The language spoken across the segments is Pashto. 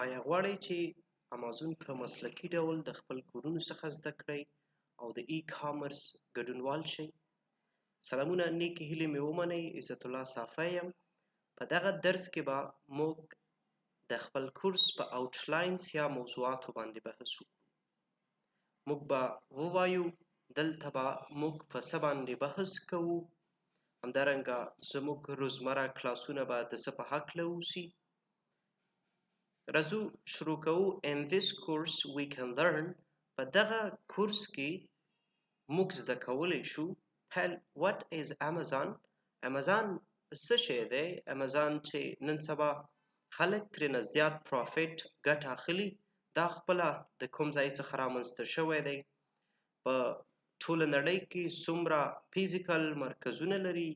آیا غواړئ چې امازون په مسلکي ډول د خپل کورونو څخه زده کړئ او د ای کامرس ګډونوال شئ؟ سلامونه، نیکې هیلې مې ومنئ. عزت الله صافی یم. په دغه درس کې به موږ د خپل کورس په آوټلاینز یا موضوعاتو باندې بحث وکړو. موږ به ووایو دلته به موږ په څه باندې بحث کوو. همدارنګه زموږ روزمره کلاسونه به د څه په هکله اوسي. راځو شروع کوو. In this course we can learn. په دغه کورس کې موږ زده کولی شو what is Amazon. Amazon څه شی دی؟ Amazon چې نن سبا خلک ترېنه زیات پروفیټ ګټه اخلي، دا خپله د کوم ځای څخه رامنځته شوی دی؟ په ټوله نړۍ کې څومره فیزیکل مرکزونه لري،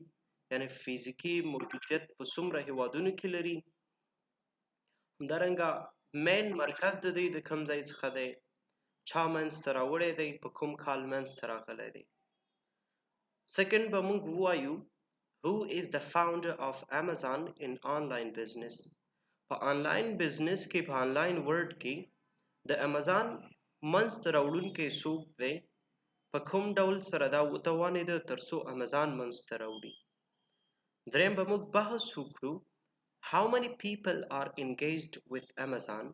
یعنی فیزیکي موجودیت په څومره هیوادونو کې لري؟ همدارنګه مین مرکز د دوی د کوم ځای څخه دی؟ چا منځته راوړی دی؟ په کوم کال منځته راغلی دی؟ سیکنډ به موږ ووایو who is the founder of Amazon in online business. په آنلاین بزنس کې، په آنلاین ورلډ کې د امازان منځته راوړونکی څوک دی؟ په کوم ډول سره دا وتوانېده تر څو امازان منځته راوړي؟ دریم به موږ بحث وکړو how many people are engaged with Amazon.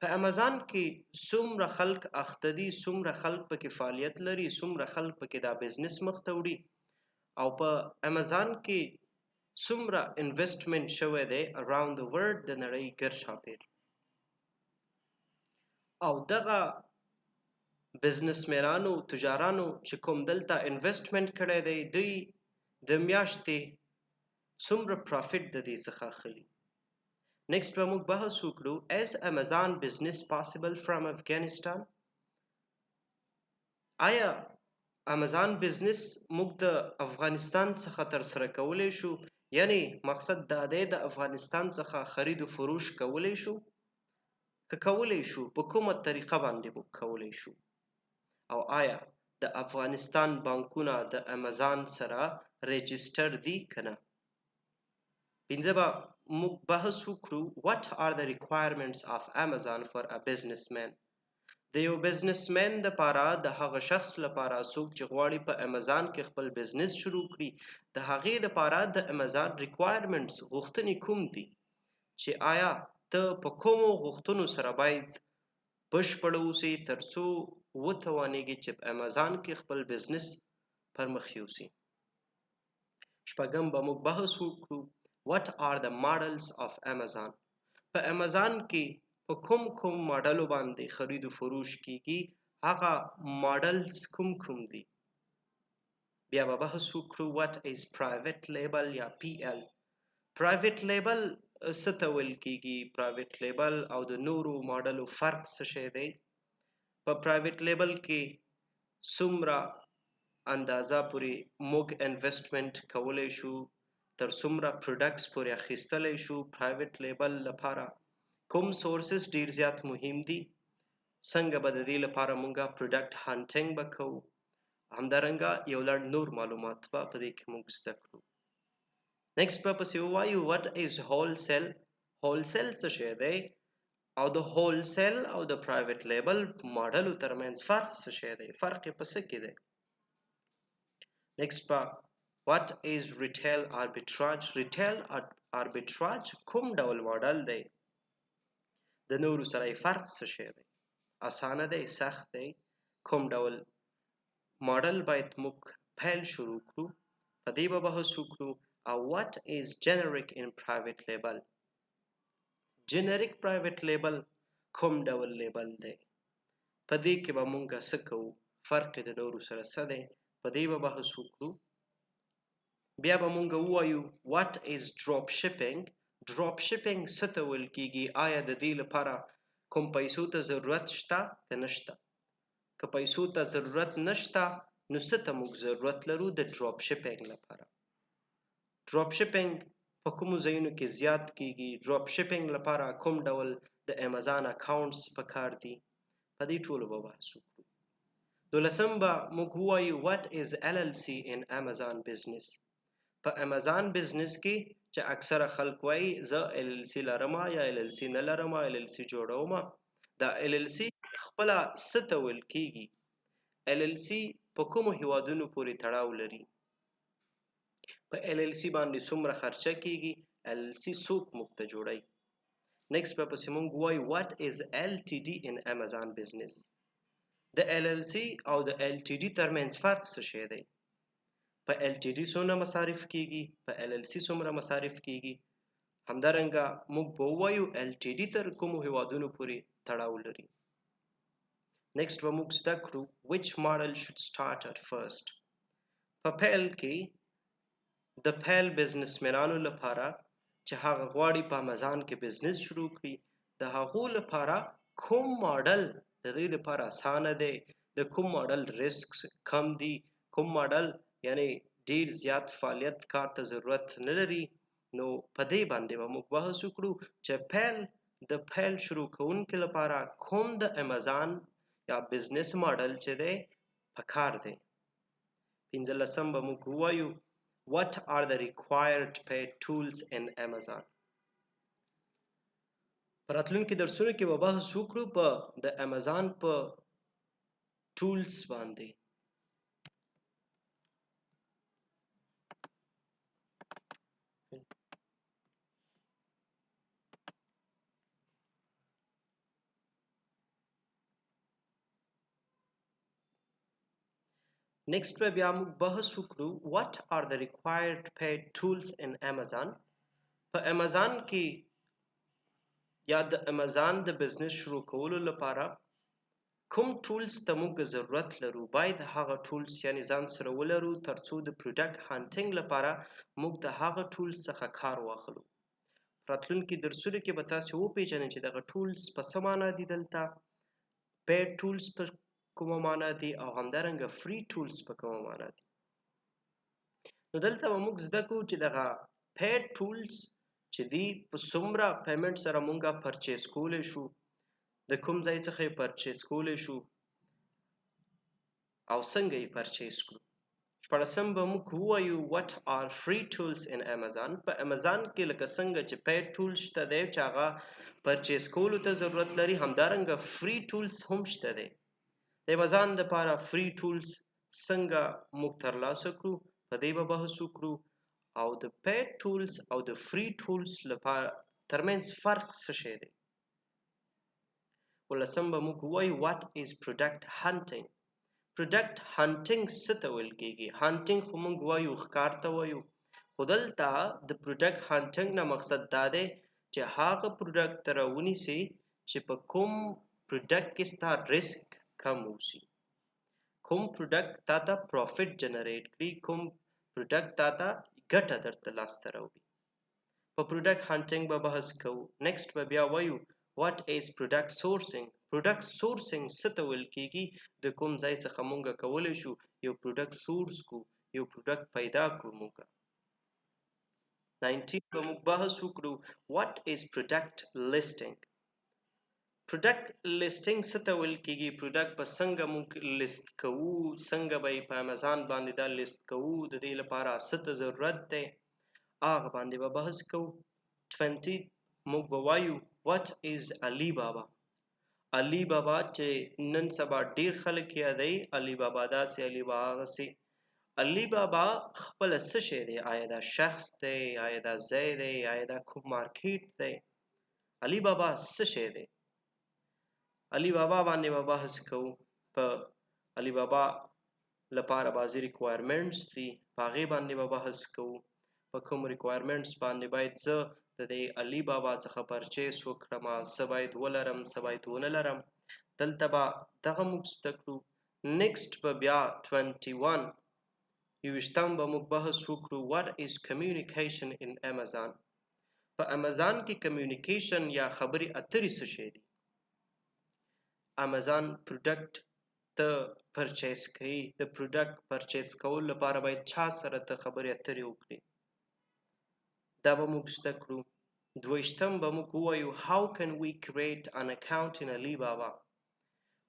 په امازان کې څومره خلک اخته دي، څومره خلک پکې فعالیت لري، څومره خلک پکې دا بزنس مخته وړي، او په امازان کې څومره انویسټمنټ شوی دی اراوند د ورلډ، د نړۍ ګرچاپیر. او دغه بزنسمنانو، تجارانو چې کوم دلته انویسټمنټ کړی دی، دوی د میاشتې څومره پروفیټ د دې څخه اخلي؟ نیکسټ به موږ بحث وکړو as Amazon business possible from Afghanistan. آیا امازان بزنس موږ د افغانستان څخه ترسره کولی شو؟ یعنی مقصد دا دی د افغانستان څخه خرید و فروش کولی شو؟ که کولی شو، په کومه طریقه باندې موږ کولی شو؟ او آیا د افغانستان بانکونه د امازان سره رجسټر دي که نه؟ پنځه به موږ بحث وکړو what are the requirements of Amazon for a businessman. د یو بزنسمن دپاره، د هغه شخص لپاره څوک چې غواړي په امازان کې خپل بزنس شروع کړي، د هغې دپاره د امازان ریکوایرمنټس، غوښتنې کوم دي؟ چې آیا ته په کومو غوښتنو سره باید بشپړ اوسې تر څو وتوانېږي چې په امازان کې خپل بزنس پرمخ یوسي. شپږم به موږ بحث وکړو what are the models of Amazon. په امازان کې په کوم کوم ماډلو باندې خرید و فروش کیږي، هغه ماډلز کوم کوم دي؟ بیا به بحث وکړو what is private label یا PL. private label څه ته ویل کیږي؟ private label او د نورو ماډلو فرق څه شی دی؟ په private label کې څومره اندازه پورې موږ انویسټمنټ کولی شو، تر څومره پروډکټس پورې اخیستلی شو؟ پرایویټ لیبل لپاره کوم سورسز ډیر زیات مهم دي؟ څنګه به د دې لپاره موږ پروډکټ هانټینګ به کوو؟ همدارنګه یو لړ نور معلومات به په دې کې موږ زده کړو. نیکسټ به پسې ووایو what is wholesale. wholesale څه شی دی؟ او د wholesale او د پرایویټ لیبل ماډلو ترمنځ فرق څه شی دی؟ فرق یې په څه کې دی؟ نیکسټ به what is retail arbitrage. retail arbitrage کوم ډول ماډل دی؟ د نورو سره یې فرق څه شی دی؟ اسانه دی؟ سخت دی؟ کوم ډول ماډل باید موږ پیل شروع کړو؟ په دې به بحث وکړو. او what is generic in private label. generic private label کوم ډول لیبل دی؟ په دې کې به موږ څه کوو؟ فرق د نورو سره څه دی؟ په دې به بحث وکړو. بیا به مونږ ووایو what is drop shipping. drop shipping څه ته ویل کیږي؟ آیا د دې لپاره کوم پیسو ته ضرورت شته که نشته؟ که پیسو ته ضرورت نشته نو څه ته موږ ضرورت لرو د drop shipping لپاره؟ drop shipping په کومو ځایونو کې زیات کیږي؟ drop shipping لپاره کوم ډول د امازان اکاونټس پکار دي؟ په دې ټولو به بحث وکړو. دولسم به موږ ووایو what is LLC in Amazon business. په امازان بزنس کې چې اکثره خلک وایي زه ال ال سی لرم یا ال ال سی نه لرم ال ال سی جوړوم دا ال ال سی خپل څه ته ویل کیږي ال ال سی په کومو هیوادونو پورې تړاو لري په ال ال سی باندې څومره خرچه کیږي ال ال سی څوک موږ ته جوړوي نیکسټ په پسې موږ وایو what is LTD in Amazon business د ال ال سی او د ال ټي ډي ترمنځ فرق څه شی دی په ال ټي ډي څومره مصارف کیږي په ال ال سی څومره مصارف کیږي همدارنګه موږ به ووایو ال ټي ډي تر کومو هیوادونو پورې تړاو لري نیکسټ به موږ زده کړو which model should start at first په پیل کې د پیل بزنسمنانو لپاره چې هغه غواړي په امازان کې بزنس شروع کړي د هغو لپاره کوم ماډل د دې لپاره اسانه دی د کوم ماډل ریسک کم دي کوم ماډل یعنی ډیر زیات فعالیت کار ته ضرورت نه لري نو په دې باندې به موږ بحث وکړو چې د پیل شروع کوونکو لپاره کوم د امازان یا بزنس ماډل چې دی پکار دی پنځلسم به موږ ووایو what are the required paid tools in Amazon راتلونکو درسونو کې به بحث وکړو په د امازان په ټولز باندې نیکسټ به بیا موږ بحث وکړو what are the required paid tools in Amazon په امازان کې یا د امازان د بزنس شروع کولو لپاره کوم ټولز ته موږ ضرورت لرو باید هغه ټولز یعنی ځان سره ولرو ترڅو د پروډکټ هانټینګ لپاره موږ د هغه ټولز څخه کار واخلو راتلونکي درسونو کې به تاسو وپېژنئ چې دغه ټولز په څه معنا دي دلته پیډ ټولز په کومه معنا دي او همدارنګه فری ټولز په کومه معنا دي نو دلته به موږ زده کوو چې دغه پیډ ټولز چې دی په څومره پیمنټ سره مونږه پرچیز کولی شو د کوم ځای څخه یې پرچیز کولی شو او څنګه یې پرچیز کړو شپاړسم به موږ ووایو what are free tools in Amazon په امازان کې لکه څنګه چې پیډ ټول شته دی چې هغه پرچیز کولو ته ضرورت لري همدارنګه فری ټولز هم شته دی د امازان لپاره فری ټولز څنګه موږ ترلاسه کړو په دې به بحث وکړو او د پیډ ټولز او د فری ټولز لپاره ترمنځ فرق څه شی دی ولسم به موږ وایو what is product hunting product hunting څه ته ویل کیږي hunting خو موږ وایو ښکار ته وایو خو دلته د product hunting نه مقصد دا دی چې هغه پروډکټ ته راونیسي چې په کوم پروډکټ کې ستا ریسک کم اوسي کوم پروډکټ تا ته پروفیټ جنریټ کړي کوم پروډکټ تا ته ګټه درته لاسته راوړي په پروډکټ هانټینګ به بحث کوو نیکسټ به بیا وایو what is product sourcing product sourcing څه ته ویل کیږي د کوم ځای څخه مونږ کولی شو یو پروډکټ سورس کو یو پروډکټ پیدا کړو مونږ 19 به موږ بحث وکړو what is product listing product listing څه ته ویل کیږي پروډکټ په څنګه موږ لیست کوو څنګه به په امازان باندې دا لیست کوو د دې لپاره څه ته ضرورت دی هغه باندې به بحث کوو 20 موږ به وایو what is علی بابا علی بابا چې نن سبا ډیر خلک یادوي علی بابا داسې علی بابا هغسې علی بابا خپل څه شی دی آیا دا شخص دی آیا دا ځای دی آیا دا کوم مارکیټ دی علی بابا څه شی دی علی بابا باندې به بحث کوو په علی بابا لپاره بعضې ریکوایرمنټس دي په هغې باندې به بحث کوو په کوم ریکوایرمنټس باندې باید زه د دې علی بابا څخه پرچیز وکړم څه باید ولرم څه باید ونه لرم دلته به دغه موږ زده کړو نیکسټ به بیا 21 یوویشتم به موږ بحث وکړو what is communication in Amazon په امازان کې کمیونیکیشن یا خبرې اترې څه شی دي امازان پروډکټ ته پرچیز کوي د پروډکټ پرچیز کولو لپاره باید چا سره ته خبرې اترې وکړي دا به موږ زده کړو دویشتم به موږ ووایو how can we create an account in Alibaba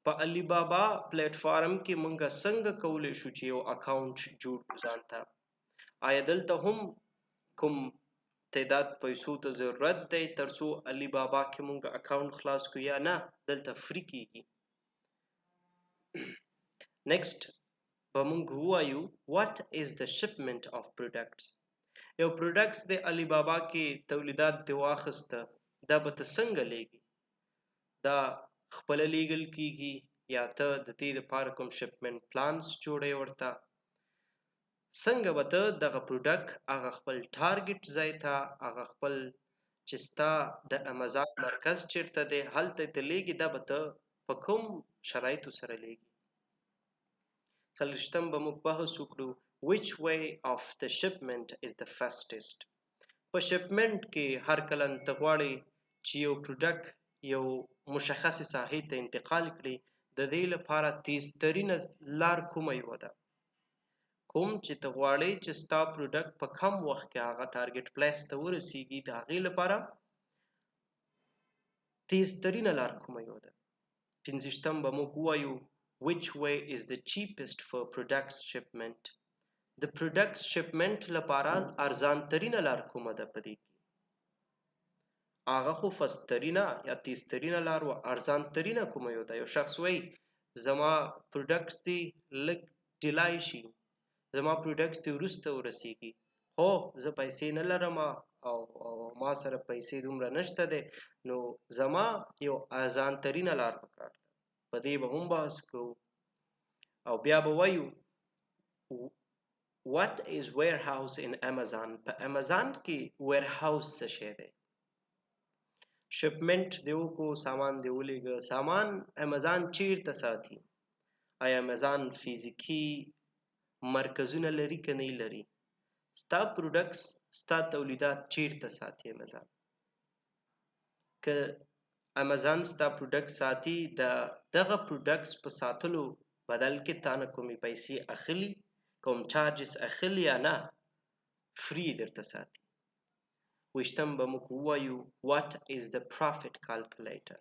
په Alibaba پلیټ فارم کې موږ څنګه کولی شو چې یو اکاونټ جوړ کړو ځان ته آیا دلته هم کوم تعداد پیسو ته ضرورت دی ترڅو علي بابا کې مونږ اکاونټ خلاص کړو یا نه دلته فری کیږي. نیکسٹ به مونږ ووایو what is the shipment of products. یو پروډکټس د علي بابا کې تولیدات دی واخسته دا به ته څنګه لیږي؟ دا خپله لیږل کیږي یا ته د دې دپاره کوم شپمنټ پلانس جوړوې ورته؟ څنګه به ته دغه پروډکټ هغه خپل ټارګټ ځای ته هغه خپل چې ستا د امازان مرکز چیرته دی هلته ته لیږي دا به ته په کوم شرایطو سره لیږي؟ څلوېښتم به موږ بحث وکړو which way of the shipment is the fastest. په شپمنټ کې هر کله ته غواړې چې یو پروډکټ یو مشخصې ساحې ته انتقال کړي د دې لپاره تیزترینه لار کومه یوه ده؟ کوم چې ته غواړې چې ستا پروډکټ په کم وخت کې هغه ټارګټ پلیس ته ورسیږي د هغې لپاره تیزترینه لار کومه یوه ده؟ پنځویشتم به موږ ووایو which way is the cheapest for product shipment. د پروډکټ شپمنټ لپاره ارزان ترینه لار کومه ده په دې کې؟ هغه خو فسترینه یا تیزترینه لار و ارزان ترینه کومه یو ده؟ یو شخص وایي زما پروډکټس دی لږ ډیلای شي زما پروډکټس دی وروسته ورسیږي خو زه پیسې نه لرم او ما سره پیسې دومره نشته دی نو زما یو ارزان ترینه لار پکار ده. په دې به هم بحث کوو او بیا به وایو what is warehouse in Amazon. په امازان کې warehouse څه شی دی؟ شپمنټ دی وکړو سامان دی ولیږه سامان امازان چیرته ساتي؟ آیا امازان فزیکي مرکزونه لري که نه لري؟ ستا پروډکټس ستا تولیدات چیرته ساتي امازان؟ که امازان ستا پروډکټ ساتي دغه پروډکټس په ساتلو بدل کې تا نه کومې پیسې اخلي کوم چارجز اخلي یا نه فری درته ساتي؟ ویشتم به موږ ووایو what is the profit calculator.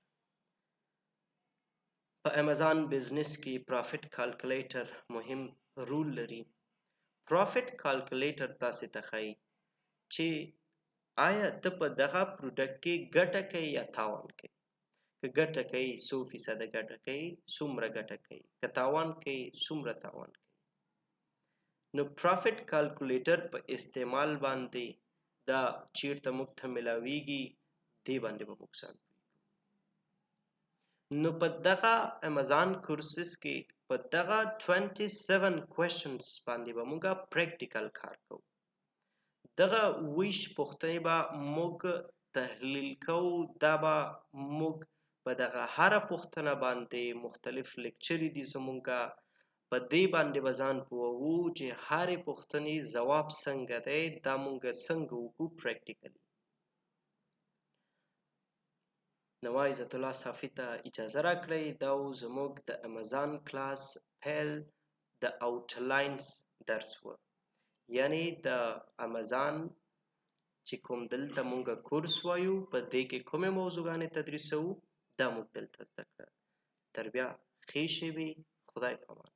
په امازان بزنس کې پرافټ کالکولیټر مهم رول لري. پرافټ کالکولیټر تاسې ته ښایي چې آیا ته په دغه پروډکټ کې ګټه کوي یا تاوان کوي؟ که ګټه کوي 100% ګټه کوي څومره ګټه کوي؟ که تاوان کوي څومره تاوان کوي؟ نو پرافټ کالکولیټر په استعمال باندې دا چیرته موږ ته ملاویږي دې باندې به موږ ځان نو په دغه امازان کورسز کې په دغه 27 کوېشنز باندې به موږ پریکټیکل کار کوو. دغه 20 پوښتنې به موږ تحلیل کوو دا به موږ په دغه هره پوښتنه باندې مختلف لیکچرې دي زموږه په دې باندې به ځان پوهوو چې هرې پوښتنې ځواب څنګه دی دا موږ څنګه وکړو پریکټیکلي. نو عزت الله صافي ته اجازه راکړئ دا و زموږ د امازان کلاس پیل د آوټلاینز درس و یعنی د امازان چې کوم دلته موږ کورس وایو په دې کې کومې موضوعګانې تدریسوو دا موږ دلته زده کړه. تر بیا ښې شېبې خدای پامان.